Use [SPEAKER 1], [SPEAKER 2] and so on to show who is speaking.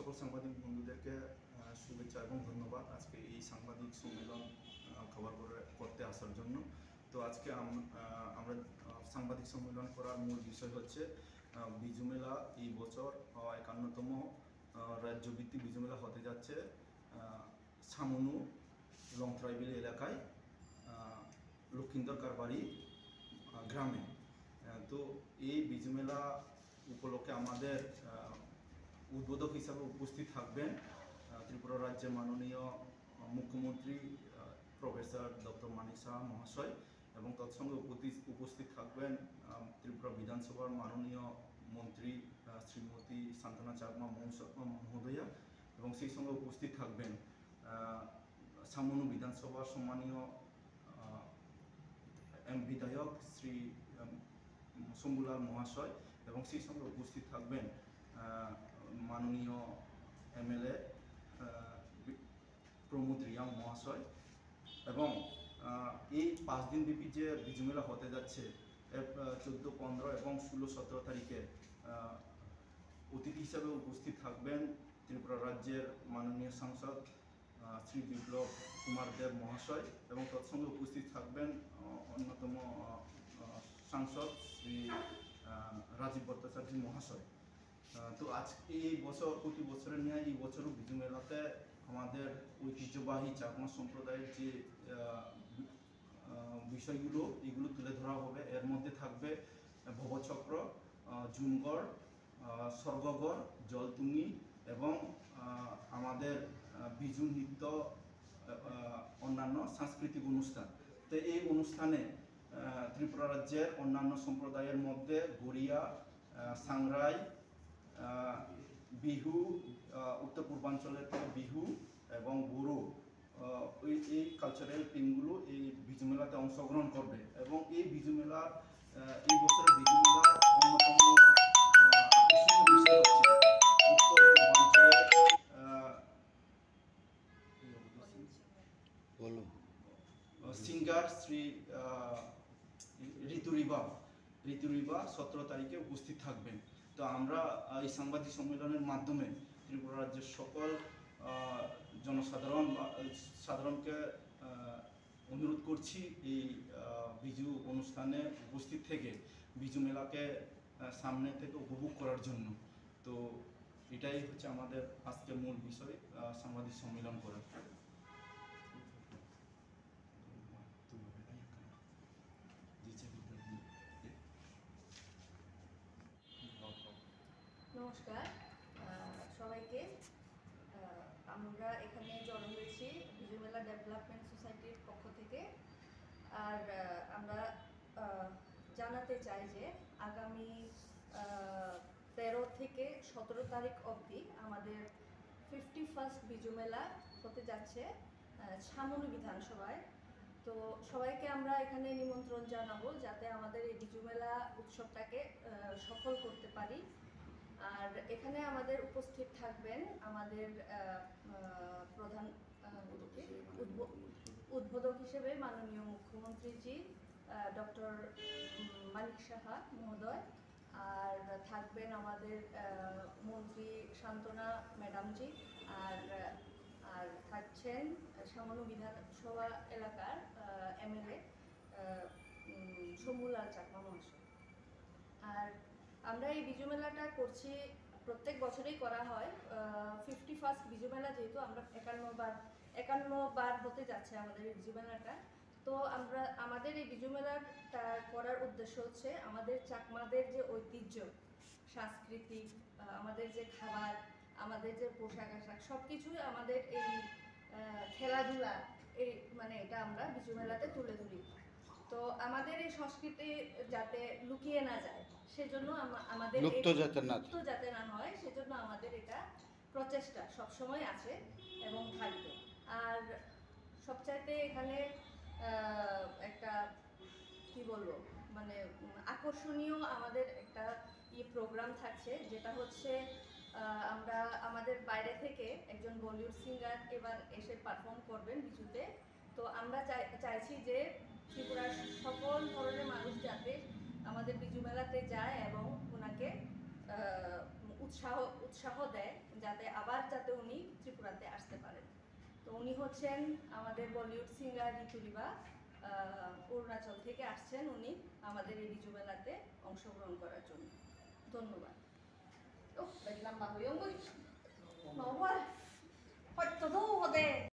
[SPEAKER 1] সকল সাংবাদিক বন্ধুদেরকে শুভেচ্ছা এবং ধন্যবাদ আজকে এই সাংবাদিক সম্মেলন কভার করতে আসার জন্য। তো আজকে আমরা সাংবাদিক সম্মেলন করার মূল বিষয় হচ্ছে বিজু মেলা এই বছর 51তম রাজ্যভিত্তিক বিজু মেলা হতে যাচ্ছে সামনু লং ট্রাইবেল এলাকায় লক্ষিন্দর কারবারি গ্রামে। তো এই বিজু মেলা উপলক্ষে আমাদের উদ্বোধক হিসাবে উপস্থিত থাকবেন ত্রিপুরা রাজ্যের মাননীয় মুখ্যমন্ত্রী প্রফেসর ডক্টর মানিক সাহা মহাশয় এবং তৎসঙ্গে উপস্থিত থাকবেন ত্রিপুরা বিধানসভার মাননীয় মন্ত্রী শ্রীমতী সান্তনা চাকমা মহোদয়া এবং সেই সঙ্গে উপস্থিত থাকবেন সামনু বিধানসভার সম্মানীয় বিধায়ক শ্রী শম্ভুলাল মহাশয় এবং সেই সঙ্গে উপস্থিত থাকবেন মাননীয় এমএলএ প্রমোদ রিয়াং মহাশয়। এবং এই 5 দিন ব্যাপী যে বিজু মেলা হতে যাচ্ছে 14, 15 এবং 16, 17 তারিখে অতিথি হিসাবে উপস্থিত থাকবেন ত্রিপুরা রাজ্যের মাননীয় সাংসদ শ্রী বিপ্লব কুমার দেব মহাশয় এবং তৎসঙ্গে উপস্থিত থাকবেন অন্যতম সাংসদ শ্রী রাজীব ভট্টাচার্য মহাশয়। তো আজকে এই বছর প্রতি বছরের নিয়ে এই বছরও বিজু মেলাতে আমাদের ঐতিহ্যবাহী চাকমা সম্প্রদায়ের যে বিষয়গুলো এগুলো তুলে ধরা হবে। এর মধ্যে থাকবে ভবচক্র, জুমগড়, স্বর্গগড়, জলতুঙ্গি এবং আমাদের বিজু নৃত্য, অন্যান্য সাংস্কৃতিক অনুষ্ঠান। তো এই অনুষ্ঠানে ত্রিপুরা রাজ্যের অন্যান্য সম্প্রদায়ের মধ্যে গড়িয়া, সাংরাই, বিহু, উত্তর পূর্বাঞ্চলের বিহু এবং বড়ো এই কালচারাল টিমগুলো এই বিজু মেলাতে অংশগ্রহণ করবে এবং এই বিজু মেলার এই বছরের বিজু মেলার অন্যতম আকর্ষণীয় বিষয় হচ্ছে উত্তর পূর্বাঞ্চলের সিঙ্গার শ্রী ঋতুরিবা 17 তারিখে উপস্থিত থাকবেন। তো আমরা এই সাংবাদিক সম্মেলনের মাধ্যমে ত্রিপুরা রাজ্যের সকল সাধারণকে অনুরোধ করছি এই বিজু অনুষ্ঠানে উপস্থিত থেকে বিজু মেলাকে সামনে থেকে উপভোগ করার জন্য। তো এটাই হচ্ছে আমাদের আজকের মূল বিষয় সাংবাদিক সম্মেলন করা।
[SPEAKER 2] নমস্কার সবাইকে। আমরা এখানে জড়ো হয়েছি বিজু মেলা ডেভেলপমেন্ট সোসাইটির পক্ষ থেকে। আর আমরা জানাতে চাই যে আগামী 13 থেকে 17 তারিখ অবধি আমাদের 51st বিজু মেলা হতে যাচ্ছে সামনু বিধানসভায়। তো সবাইকে আমরা এখানে নিমন্ত্রণ জানাবো যাতে আমাদের এই বিজু মেলা উৎসবটাকে সফল করতে পারি। আর এখানে আমাদের উপস্থিত থাকবেন আমাদের প্রধান উদ্বোধক হিসেবে মাননীয় মুখ্যমন্ত্রীজি ডক্টর মানিক সাহা মহোদয়, আর থাকবেন আমাদের মন্ত্রী সান্তনা ম্যাডামজি, আর থাকছেন সামনু বিধানসভা এলাকার এমএলএ শম্ভুলাল চাকমা মহাশয়। আর আমরা এই বিজু মেলাটা করছি, প্রত্যেক বছরেই করা হয়। 51st বিজু মেলা যেহেতু আমরা 51 বার হতে যাচ্ছে আমাদের এই বিজু মেলাটা। তো আমাদের এই বিজু মেলাটা করার উদ্দেশ্য হচ্ছে আমাদের চাকমাদের যে ঐতিহ্য, সাংস্কৃতিক, আমাদের যে খাবার, আমাদের যে পোশাক আশাক সব কিছুই আমাদের এই খেলাধুলা এটা আমরা বিজু মেলাতে তুলে ধরি। তো আমাদের এই সংস্কৃতি যাতে লুকিয়ে না যায় সেজন্য আমাদের
[SPEAKER 3] লুপ্ত
[SPEAKER 2] যাতে না হয় সেজন্য আমাদের এটা প্রচেষ্টা সবসময় আছে এবং থাকবে। আর সবচাইতে এখানে একটা কি বলবো আকর্ষণীয় আমাদের একটা প্রোগ্রাম থাকছে, যেটা হচ্ছে আমরা আমাদের বাইরে থেকে একজন বলিউড সিঙ্গার এবার এসে পারফর্ম করবেন বিজুতে। তো আমরা চাইছি যে ত্রিপুরার সকল ধরনের মানুষ যাতে আমাদের বিজু মেলাতে যায় এবং ওনাকে উৎসাহ দেয় যাতে উনি ত্রিপুরাতে আসতে পারেন। তো উনি হচ্ছেন আমাদের বলিউড সিঙ্গার ঋতুরিবা, অরুণাচল থেকে আসছেন উনি আমাদের এই বিজু মেলাতে অংশগ্রহণ করার জন্য। ধন্যবাদ।